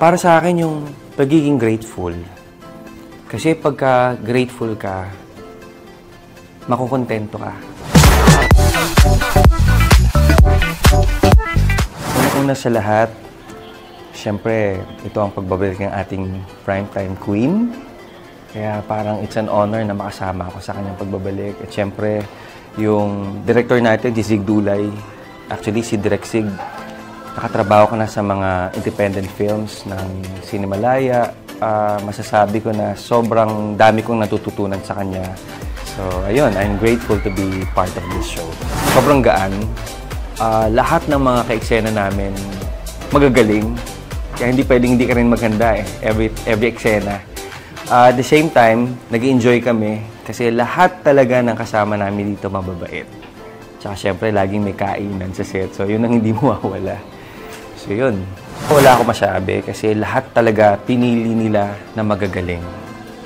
Para sa akin yung pagiging grateful. Kasi pagka grateful ka, makukontento ka. Una sa lahat, siyempre, ito ang pagbabalik ng ating primetime queen. Kaya parang it's an honor na makasama ako sa kanyang pagbabalik. At siyempre, yung director natin, si Zig Dulay. Actually, si Direk Zig, nakatrabaho ko na sa mga independent films ng Cinemalaya. Masasabi ko na sobrang dami kong natututunan sa kanya. So, ayun, I'm grateful to be part of this show. Sobrang gaan. Lahat ng mga ka-eksena namin magagaling. Kaya hindi pwedeng hindi ka rin maghanda eh. Every eksena. At the same time, nag-enjoy kami kasi lahat talaga ng kasama namin dito mababait. Tsaka syempre, laging may kainan sa set. So, yun ang hindi mawawala. So, yun. Wala ako masabi kasi lahat talaga pinili nila na magagaling.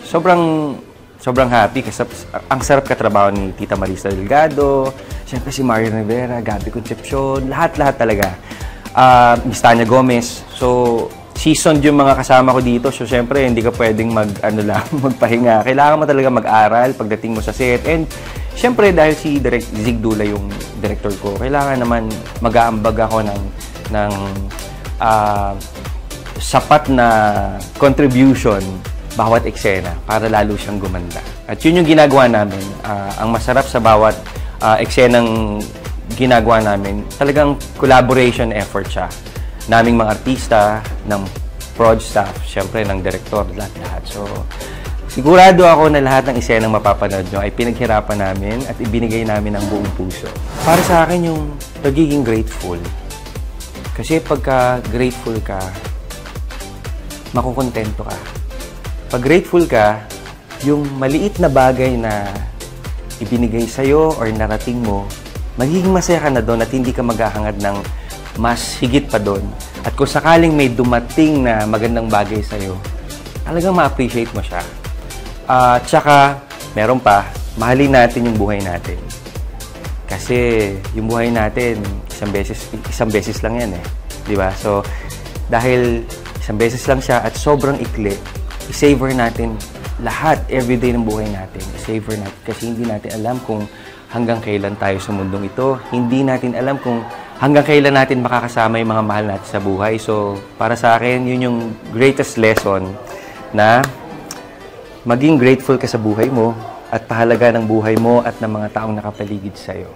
Sobrang happy kasi ang sarap katrabaho ni Tita Marisa Delgado, syempre si Mario Rivera, Gabby Concepcion, lahat talaga. Miss Tanya Gomez. So, seasoned yung mga kasama ko dito. So, syempre, hindi ka pwedeng magpahinga. Kailangan mo talaga mag-aral pagdating mo sa set. And, syempre, dahil si Zig Dulay yung director ko, kailangan naman mag-aambag ako ng sapat na contribution bawat eksena para lalo siyang gumanda. At yun yung ginagawa namin. Ang masarap sa bawat eksenang ginagawa namin, talagang collaboration effort siya. Naming mga artista, ng prod staff, syempre ng director, lahat-lahat. So, sigurado ako na lahat ng eksenang mapapanood nyo ay pinaghirapan namin at ibinigay namin ang buong puso. Para sa akin yung pagiging grateful. Kasi pagka grateful ka, makukontento ka. Pag grateful ka, yung maliit na bagay na ibinigay sa'yo or narating mo, magiging masaya ka na doon at hindi ka maghahangad ng mas higit pa doon. At kung sakaling may dumating na magandang bagay sa'yo, talagang ma-appreciate mo siya. Tsaka, meron pa, mahalin natin yung buhay natin. Kasi yung buhay natin, isang beses lang yan eh. Di ba? So, dahil isang beses lang siya at sobrang ikli, i-savor natin lahat, everyday ng buhay natin. I-savor natin kasi hindi natin alam kung hanggang kailan tayo sa mundong ito. Hindi natin alam kung hanggang kailan natin makakasama yung mga mahal natin sa buhay. So, para sa akin, yun yung greatest lesson na maging grateful ka sa buhay mo at pahalaga ng buhay mo at ng mga taong nakapaligid sa'yo.